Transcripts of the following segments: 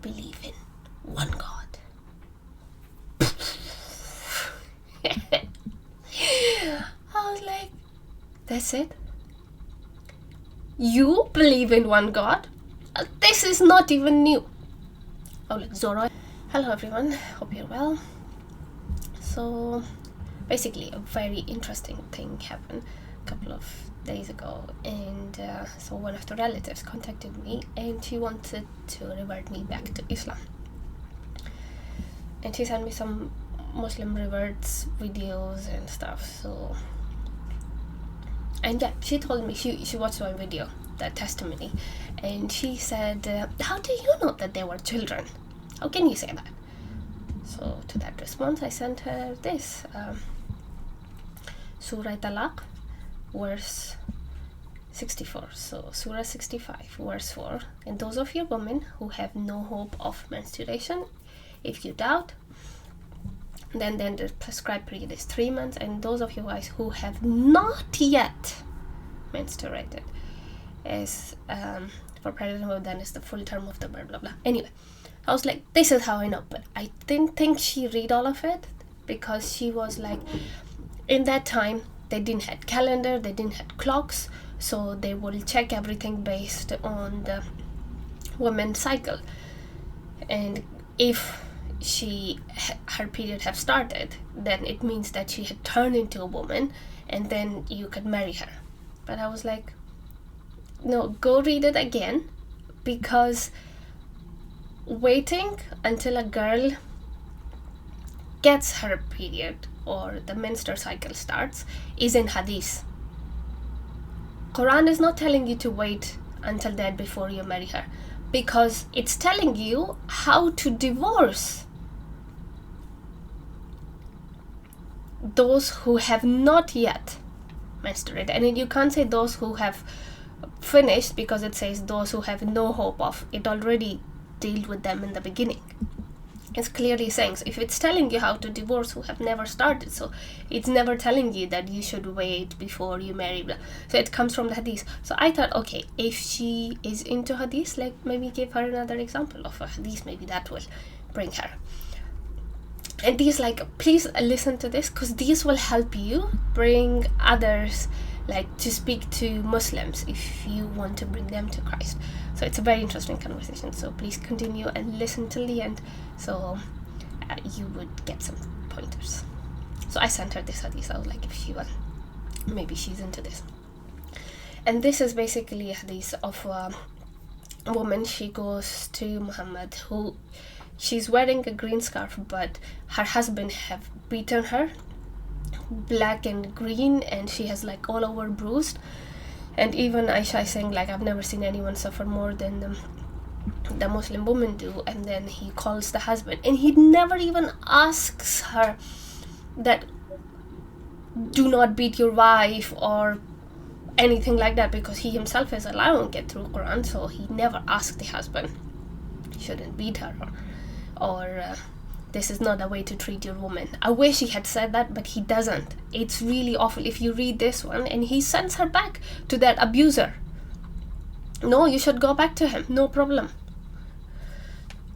believe in one God. I was like, that's it? You believe in one God? This is not even new. I was like, Zoro. Hello everyone, hope you're well. So basically a very interesting thing happened a couple of days ago, and so one of the relatives contacted me and she wanted to revert me back to Islam, and she sent me some Muslim reverts videos and stuff. So, and yeah, she told me she watched my video, that testimony, and she said, how do you know that they were children? How can you say that? So to that response I sent her this, Surah Talaq, verse 64. So Surah 65, verse 4. And those of you women who have no hope of menstruation, if you doubt, then the prescribed period is 3 months. And those of you guys who have not yet menstruated, is for pregnant women, then is the full term of the blah blah blah. Anyway, I was like, this is how I know. But I didn't think she read all of it, because she was like, in that time they didn't have calendar, they didn't have clocks, so they will check everything based on the women's cycle. And if her period have started, then it means that she had turned into a woman, and then you could marry her. But I was like, no, go read it again, because waiting until a girl gets her period or the menstrual cycle starts is in Hadith. Quran is not telling you to wait until that before you marry her, because it's telling you how to divorce those who have not yet menstruated. And you can't say those who have finished, because it says those who have no hope of. It already dealt with them in the beginning. It's clearly saying, so if it's telling you how to divorce who have never started, so it's never telling you that you should wait before you marry. So it comes from the Hadith. So I thought, okay, if she is into Hadith, like maybe give her another example of a Hadith, maybe that will bring her. And these, like, please listen to this, because these will help you bring others, like, to speak to Muslims if you want to bring them to Christ. So it's a very interesting conversation, so please continue and listen till the end, so you would get some pointers. So I sent her this Hadith. I was like, if she will, maybe she's into this. And this is basically a Hadith of a woman. She goes to Muhammad, who she's wearing a green scarf, but her husband have beaten her black and green, and she has like all over bruised. And even Aisha is saying, like, I've never seen anyone suffer more than the Muslim woman do. And then he calls the husband, and he never even asks her that do not beat your wife or anything like that, because he himself is allowing it through Quran. So he never asked the husband, you shouldn't beat her, or this is not a way to treat your woman. I wish he had said that, but he doesn't. It's really awful. If you read this one, and he sends her back to that abuser. No, you should go back to him, no problem.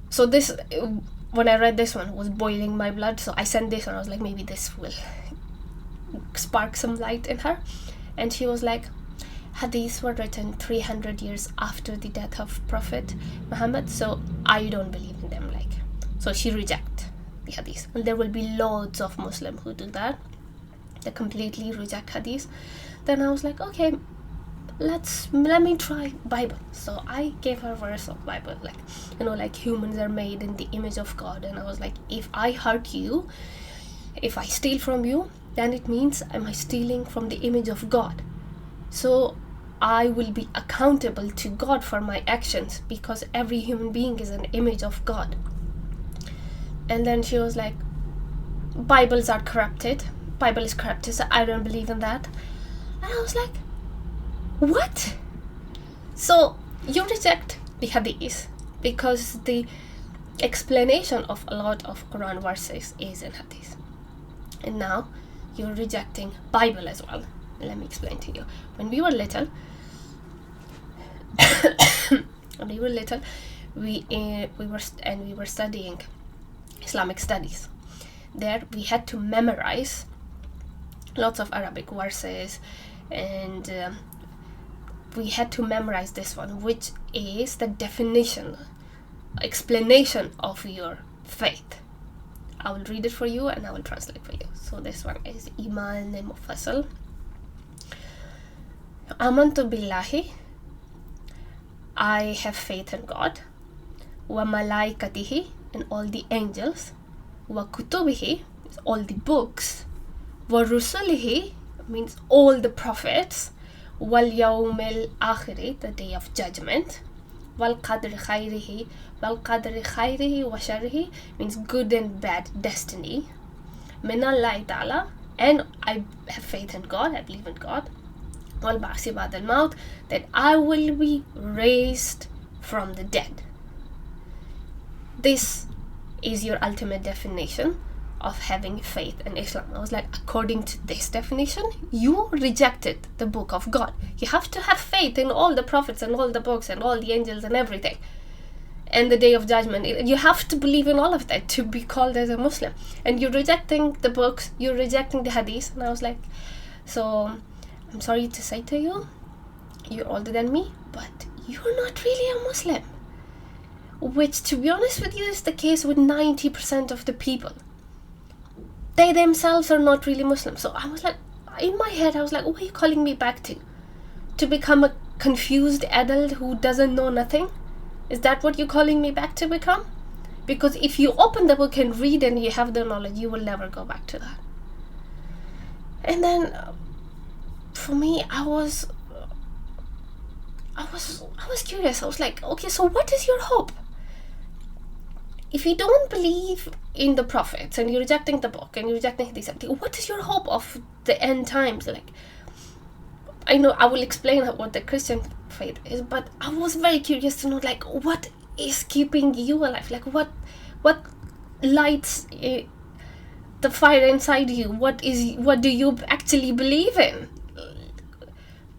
So this, when I read this one, was boiling my blood. So I sent this one. I was like, maybe this will spark some light in her. And she was like, Hadiths were written 300 years after the death of Prophet Muhammad, so I don't believe in them. Like, so she rejects the Hadith. And there will be loads of Muslims who do that. They completely reject Hadith. Then I was like, okay, let me try Bible. So I gave her a verse of Bible, like, like humans are made in the image of God. And I was like, if I hurt you, if I steal from you, then it means am I stealing from the image of God. So I will be accountable to God for my actions, because every human being is an image of God. And then she was like, Bibles are corrupted. Bible is corrupted, so I don't believe in that. And I was like, what? So you reject the Hadith because the explanation of a lot of Quran verses is in Hadith. And now you're rejecting Bible as well. Let me explain to you. When we were little, we were studying Islamic studies. There we had to memorize lots of Arabic verses, and we had to memorize this one, which is the explanation of your faith. I will read it for you and I will translate for you. So this one is Iman Mufassal. Amantu billahi, I have faith in God. Wa malaikatihi, and all the angels. Wa kutubihi, all the books. Wa rusulihi, means all the prophets. Wal yawmil akhiri, the day of judgment. Wal qadri khayrihi wa sharrihi, means good and bad destiny. Minallahi ta'ala, and I have faith in God, I believe in God. Wal ba'si ba'da al-maut, that I will be raised from the dead. This is your ultimate definition of having faith in Islam. I was like, according to this definition, you rejected the book of God. You have to have faith in all the prophets and all the books and all the angels and everything. And the day of judgment, you have to believe in all of that to be called as a Muslim. And you're rejecting the books, you're rejecting the Hadith. And I was like, so I'm sorry to say to you, you're older than me, but you're not really a Muslim. Which, to be honest with you, is the case with 90% of the people. They themselves are not really Muslim. So I was like, in my head, I was like, what are you calling me back to? To become a confused adult who doesn't know nothing? Is that what you're calling me back to become? Because if you open the book and read and you have the knowledge, you will never go back to that. And then, for me, I was curious. I was like, okay, so what is your hope? If you don't believe in the prophets and you're rejecting the book and you're rejecting this, what is your hope of the end times? Like, I know I will explain what the Christian faith is, but I was very curious to know, like, what is keeping you alive? Like, what lights the fire inside you? What do you actually believe in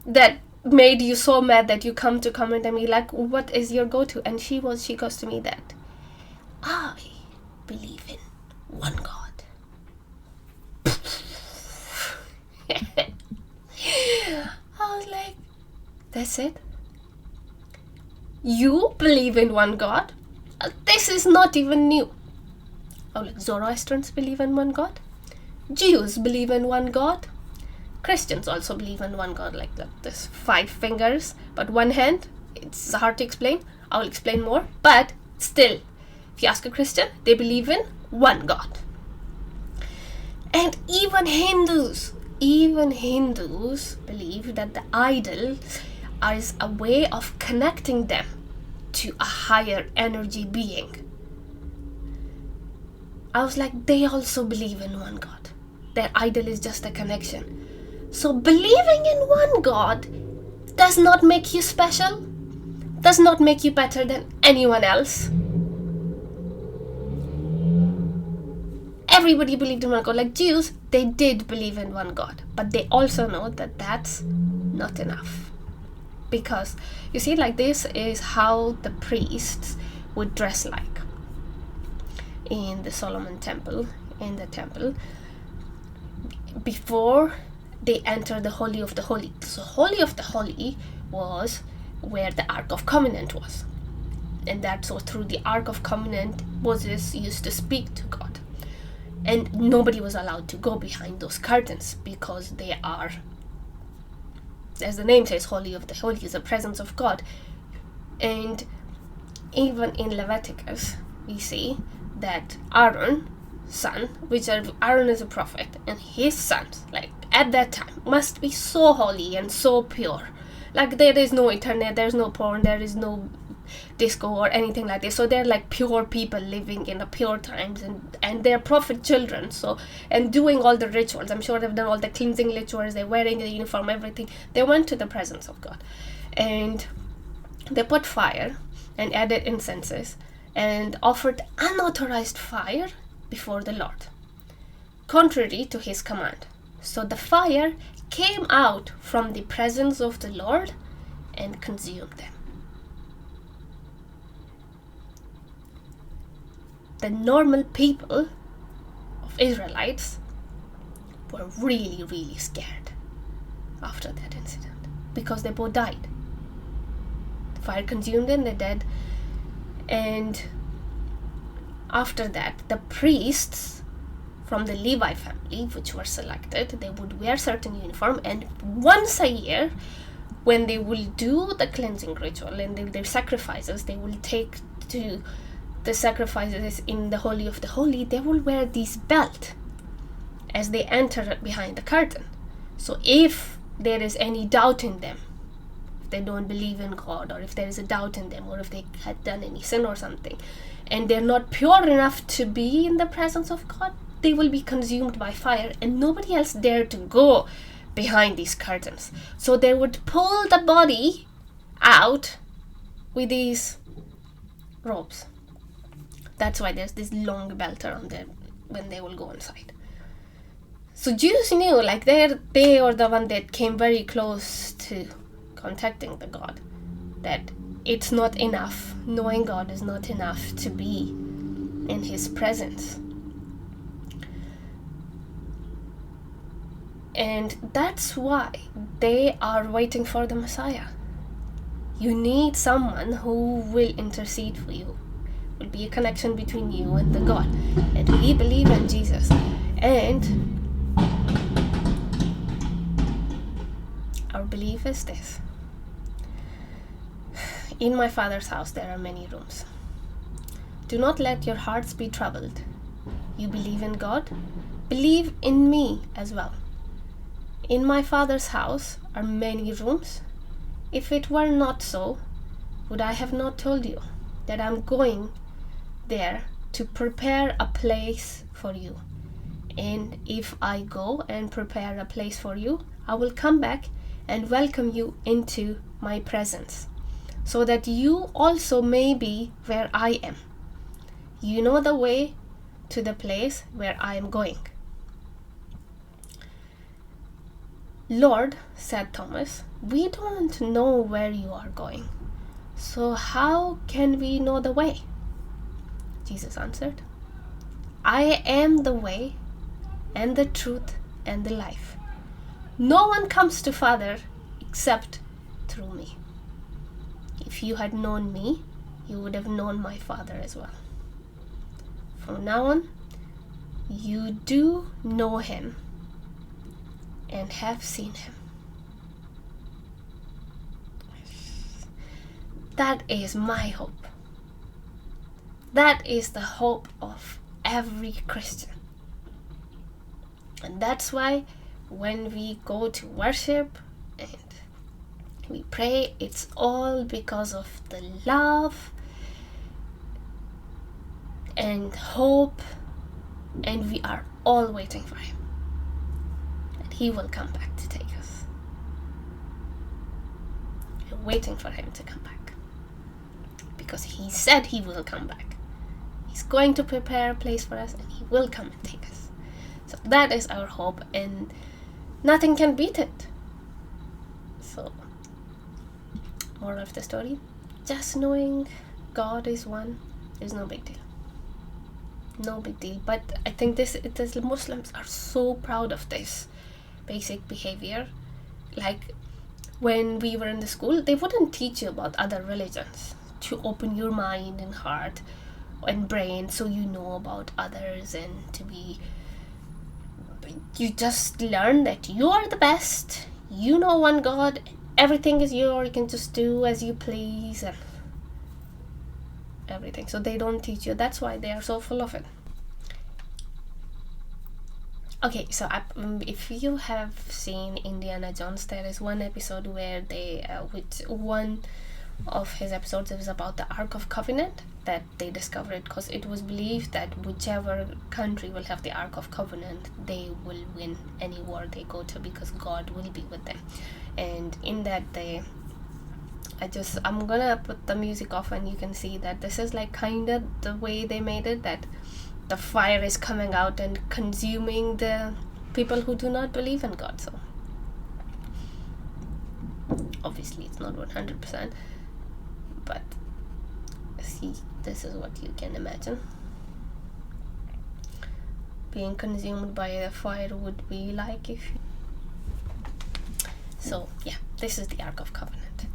that made you so mad that you come to comment on me? Like, what is your go-to? And she goes to me that I believe in one God. I was like, that's it? You believe in one God? This is not even new. Oh, like Zoroastrians believe in one God. Jews believe in one God. Christians also believe in one God, like this 5 fingers, but one hand. It's hard to explain. I will explain more. But still, if you ask a Christian, they believe in one God. And even Hindus believe that the idol is a way of connecting them to a higher energy being. I was like, they also believe in one God. Their idol is just a connection. So believing in one God does not make you special, does not make you better than anyone else. Everybody believed in one God. Like Jews, they did believe in one God, but they also know that that's not enough. Because, you see, like, this is how the priests would dress like in the Solomon temple, before they enter the Holy of the Holy. So Holy of the Holy was where the Ark of Covenant was. And that's so through the Ark of Covenant, Moses used to speak to God. And nobody was allowed to go behind those curtains because they are, as the name says, Holy of the Holy is the presence of God. And even in Leviticus, we see that Aaron's son, Aaron is a prophet, and his sons, like at that time, must be so holy and so pure. Like there is no internet, there's no porn, there is no disco or anything like this. So they're like pure people living in a pure times, and they're prophet children. So, and doing all the rituals. I'm sure they've done all the cleansing rituals, they're wearing the uniform, everything. They went to the presence of God. And they put fire and added incenses and offered unauthorized fire before the Lord, contrary to his command. So the fire came out from the presence of the Lord and consumed them. the normal people of Israelites were really, really scared after that incident, because they both died. The fire consumed them, they're dead. And after that, the priests from the Levi family, which were selected, they would wear certain uniform, and once a year, when they will do the cleansing ritual and their sacrifices, they will take to the sacrifices in the Holy of the Holy, they will wear this belt as they enter behind the curtain. So if there is any doubt in them, if they don't believe in God, or if there is a doubt in them, or if they had done any sin or something, and they're not pure enough to be in the presence of God, they will be consumed by fire, and nobody else dare to go behind these curtains. So they would pull the body out with these ropes. That's why there's this long belt around them when they will go inside. So Jews knew, like they are the one that came very close to contacting the God, that it's not enough. Knowing God is not enough to be in His presence. And that's why they are waiting for the Messiah. You need someone who will intercede for you, will be a connection between you and the God. And we believe in Jesus. And our belief is this: in my Father's house there are many rooms. Do not let your hearts be troubled. You believe in God? Believe in me as well. In my Father's house are many rooms. If it were not so, would I have not told you that I'm going there to prepare a place for you? And if I go and prepare a place for you, I will come back and welcome you into my presence, so that you also may be where I am. You know the way to the place where I am going. Lord, said Thomas, we don't know where you are going, so how can we know the way? Jesus answered, I am the way and the truth and the life. No one comes to Father except through me. If you had known me, you would have known my Father as well. From now on, you do know him and have seen him. That is my hope. That is the hope of every Christian. And that's why when we go to worship and we pray, it's all because of the love and hope, and we are all waiting for him. And he will come back to take us. We're waiting for him to come back, because he said he will come back. He's going to prepare a place for us, and he will come and take us. So that is our hope, and nothing can beat it. So, moral of the story, just knowing God is one is no big deal. No big deal. But I think the Muslims are so proud of this basic behavior. Like, when we were in the school, they wouldn't teach you about other religions, to open your mind and heart and brain so you know about others, and to be, you just learn that you are the best, you know one God, everything is yours, you can just do as you please and everything. So they don't teach you. That's why they are so full of it. Okay, so if you have seen Indiana Jones, there is one episode where they, with one of his episodes, it was about the Ark of Covenant that they discovered, because it was believed that whichever country will have the Ark of Covenant, they will win any war they go to, because God will be with them. And in that I'm gonna put the music off, and you can see that this is like kind of the way they made it, that the fire is coming out and consuming the people who do not believe in God. So obviously it's not 100%, but see, this is what you can imagine. being consumed by the fire would be like if you... So yeah, this is the Ark of Covenant.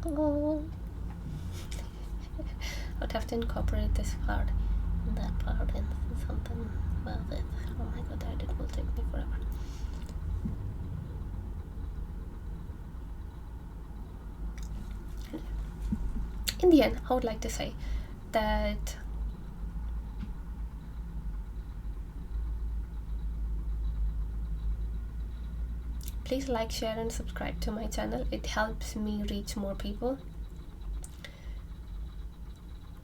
Oh, I'd have to incorporate this part and that part into something. Well, oh my god, that it will take me forever. In the end, I would like to say that please like, share and subscribe to my channel. It helps me reach more people.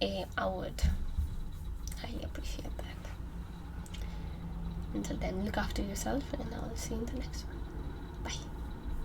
I would highly appreciate that. Until then, look after yourself and I'll see you in the next one. Bye.